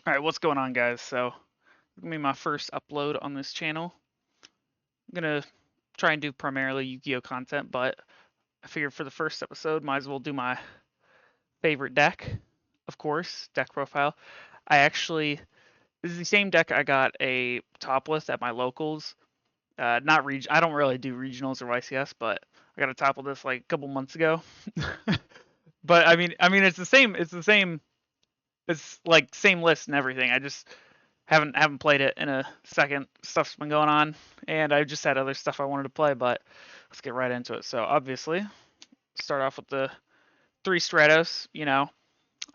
Alright, what's going on, guys? So, gonna be my first upload on this channel. I'm gonna try and do primarily Yu-Gi-Oh content, but I figured for the first episode, might as well do my favorite deck, of course, deck profile. This is the same deck I got a top with at my locals. Not I don't really do regionals or YCS, but I got a top with this like a couple months ago. But I mean, it's the same. It's like same list and everything. I just haven't played it in a second. Stuff's been going on, and I just had other stuff I wanted to play. But let's get right into it. So obviously, start off with the three Stratos.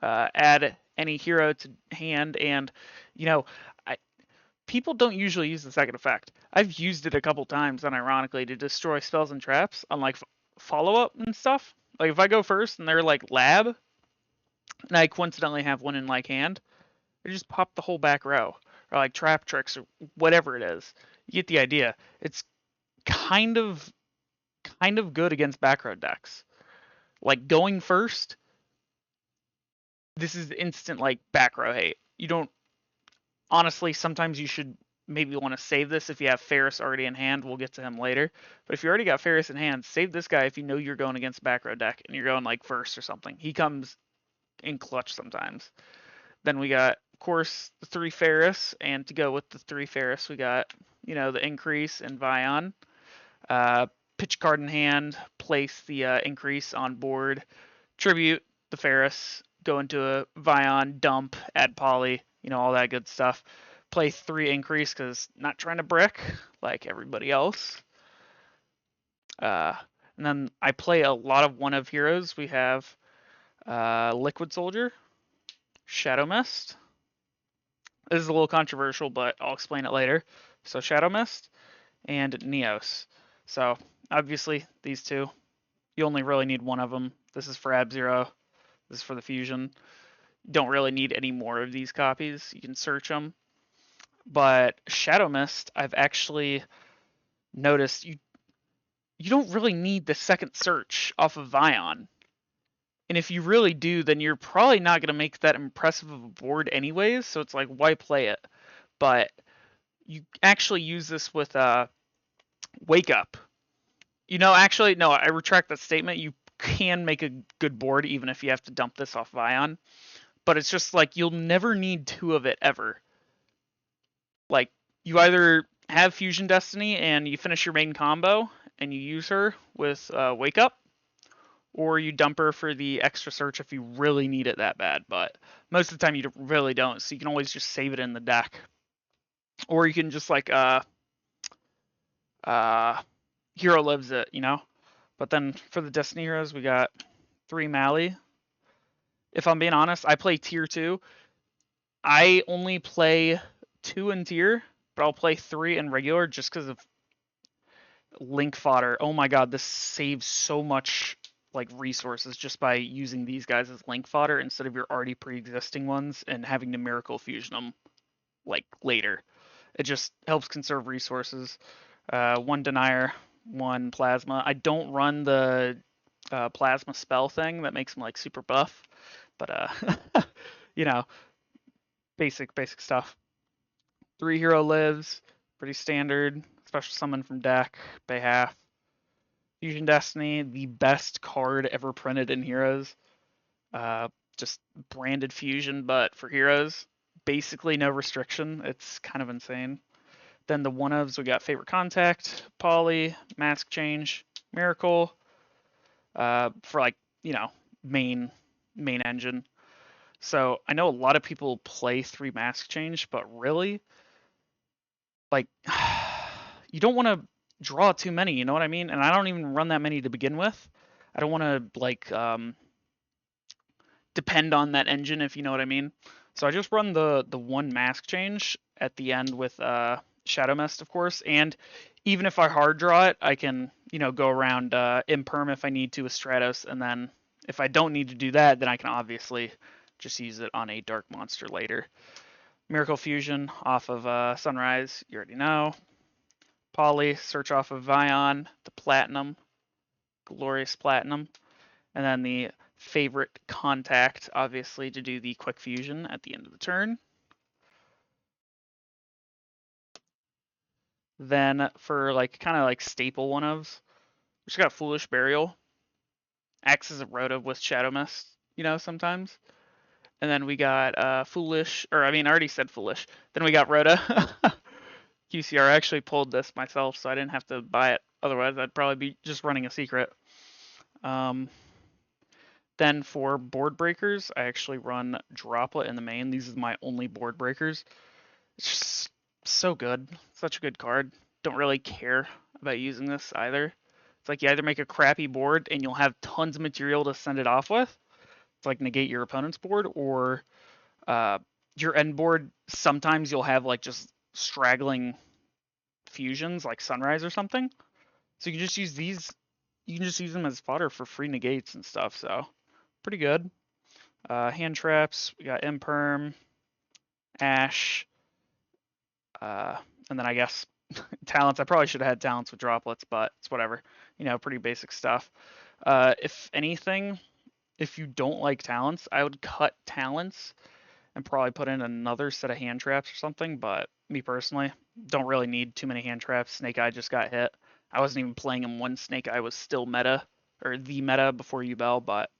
Add any hero to hand, and you know, I people don't usually use the second effect. I've used it a couple times, unironically, to destroy spells and traps on like follow up and stuff. Like if I go first and they're like lab, and I coincidentally have one in like hand, I just pop the whole back row, or like trap tricks, or whatever it is. You get the idea. It's kind of kind of good against back row decks. Like going first, this is instant like back row hate. You don't honestly. Sometimes you should maybe want to save this if you have Ferris already in hand. We'll get to him later. But if you already got Ferris in hand, save this guy if you know you're going against back row deck and you're going like first or something. He comes in clutch sometimes. Then we got, of course, the three Ferris, and to go with the three Ferris, we got, the increase in Vion. Pitch card in hand, place the increase on board, tribute the Ferris, go into a Vion, dump, add poly, all that good stuff. Play three increase because not trying to brick like everybody else. Uh, and then I play a lot of one of heroes. We have Liquid Soldier, Shadow Mist. This is a little controversial, but I'll explain it later. So Shadow Mist and Neos. So obviously these two, you only really need one of them. This is for Ab Zero. This is for the Fusion. You don't really need any more of these copies. You can search them. But Shadow Mist, I've actually noticed you don't really need the second search off of Vion. And if you really do, then you're probably not going to make that impressive of a board anyways, so it's like, why play it? But you actually use this with Wake Up. Actually, no, I retract that statement. You can make a good board even if you have to dump this off Vion. But it's just like, you'll never need two of it ever. Like, you either have Fusion Destiny and you finish your main combo and you use her with Wake Up, or you dump her for the extra search if you really need it that bad. But most of the time you really don't, so you can always just save it in the deck. Or you can just like hero lives it. But then for the Destiny heroes, we got three Mali. If I'm being honest, I play tier 2. I only play 2 in tier, but I'll play 3 in regular just because of link fodder. Oh my god, this saves so much like resources just by using these guys as link fodder instead of your already pre-existing ones and having to miracle fusion them like later. It just helps conserve resources. One denier, one plasma. I don't run the plasma spell thing that makes him like super buff, but you know, basic stuff. 3 hero lives, pretty standard. Special summon from deck, pay half. Fusion Destiny, the best card ever printed in Heroes. Just branded Fusion, but for Heroes. Basically no restriction. It's kind of insane. Then the one-ofs, we got Favorite Contact, Poly, Mask Change, Miracle, for like, main engine. So I know a lot of people play 3 Mask Change, but really, like, you don't want to draw too many, you know what I mean? And I don't even run that many to begin with. I don't want to like depend on that engine, if you know what I mean. So I just run the one mask change at the end with Shadow Mist, of course, and even if I hard draw it, I can go around Imperm if I need to with Stratos, and then if I don't need to do that, then I can obviously just use it on a Dark Monster later. Miracle Fusion off of Sunrise, you already know. Poly, search off of Vion, the Platinum, Glorious Platinum, and then the Favorite Contact, obviously, to do the quick fusion at the end of the turn. Then for like kind of like staple one-ofs, we just got Foolish Burial. Acts as a Rhoda with Shadow Mist, sometimes. And then we got Foolish, or I mean, I already said Foolish. Then we got Rhoda. QCR. I actually pulled this myself, so I didn't have to buy it. Otherwise, I'd probably be just running a secret. Um, then for board breakers, I actually run Droplet in the main. These are my only board breakers. It's just so good. Such a good card. Don't really care about using this either. It's like you either make a crappy board and you'll have tons of material to send it off with. It's like negate your opponent's board, or uh, your end board. Sometimes you'll have like just straggling fusions, like Sunrise or something. So you can just use these. You can just use them as fodder for free negates and stuff. So pretty good. Hand traps. We got Imperm, Ash, and then I guess talents. I probably should have had talents with droplets, but it's whatever. Pretty basic stuff. If anything, if you don't like talents, I would cut talents and probably put in another set of hand traps or something. But me personally, don't really need too many hand traps. Snake Eye just got hit. I wasn't even playing him when Snake Eye was still meta, or the meta before Yubel, but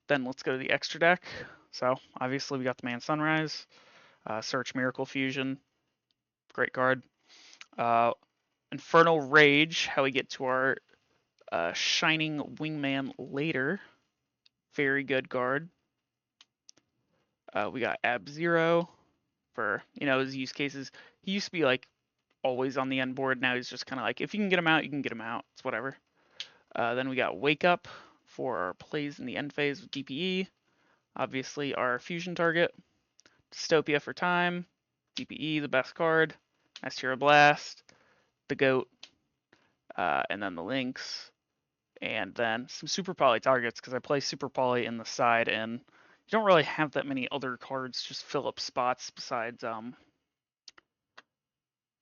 then let's go to the extra deck. So obviously we got the Man Sunrise, Search Miracle Fusion, great card. Infernal Rage, how we get to our Shining Wingman later, very good card. We got Ab-Zero for, his use cases. He used to be like always on the end board. Now he's just kind of like, if you can get him out, you can get him out. It's whatever. Then we got Wake Up for our plays in the end phase with DPE. Obviously our fusion target. Dystopia for time. DPE, the best card. Astera Blast. The GOAT. And then the links. And then some Super Poly targets, because I play Super Poly in the side, and you don't really have that many other cards just fill up spots besides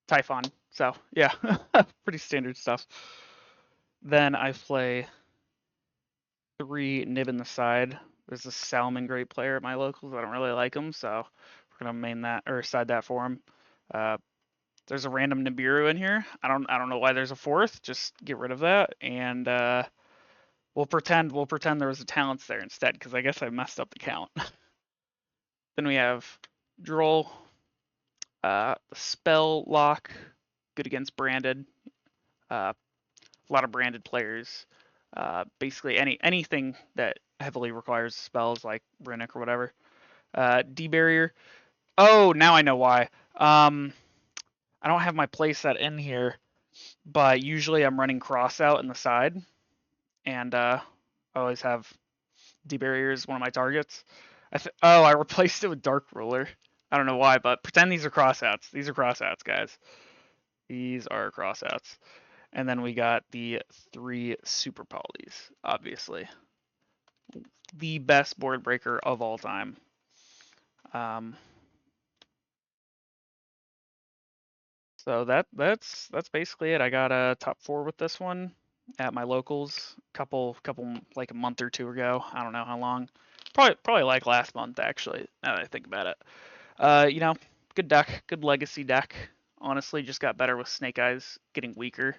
Typhon. So yeah, pretty standard stuff. Then I play 3 Nib in the side. There's a Salmon great player at my locals. I don't really like him, so we're gonna main that or side that for him. There's a random Nibiru in here. I don't know why there's a 4th. Just get rid of that, and we'll pretend there was a talents there instead, because I guess I messed up the count. Then we have Droll, the Spell Lock, good against branded. A lot of branded players. Basically anything that heavily requires spells like Runic or whatever. D-Barrier. Oh, now I know why. I don't have my playset in here, but usually I'm running Cross out in the side, and I always have D-Barrier as one of my targets. I replaced it with Dark Ruler. I don't know why, but pretend these are crossouts. These are crossouts, guys. These are crossouts. And then we got the 3 Super Polys, obviously. The best board breaker of all time. So that's basically it. I got a top 4 with this one at my locals, couple like a month or 2 ago. I don't know how long. Probably like last month, actually, now that I think about it. Good deck, good legacy deck. Honestly, just got better with Snake Eyes getting weaker.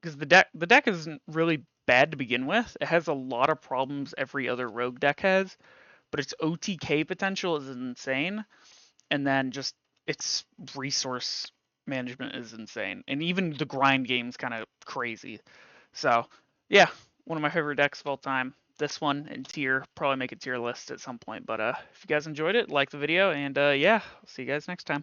Because the deck isn't really bad to begin with. It has a lot of problems every other rogue deck has, but its OTK potential is insane, and then just its resource management is insane, and even the grind game's kind of crazy. So yeah, one of my favorite decks of all time. This one and tier, probably make a tier list at some point. But if you guys enjoyed it, like the video, and yeah, I'll see you guys next time.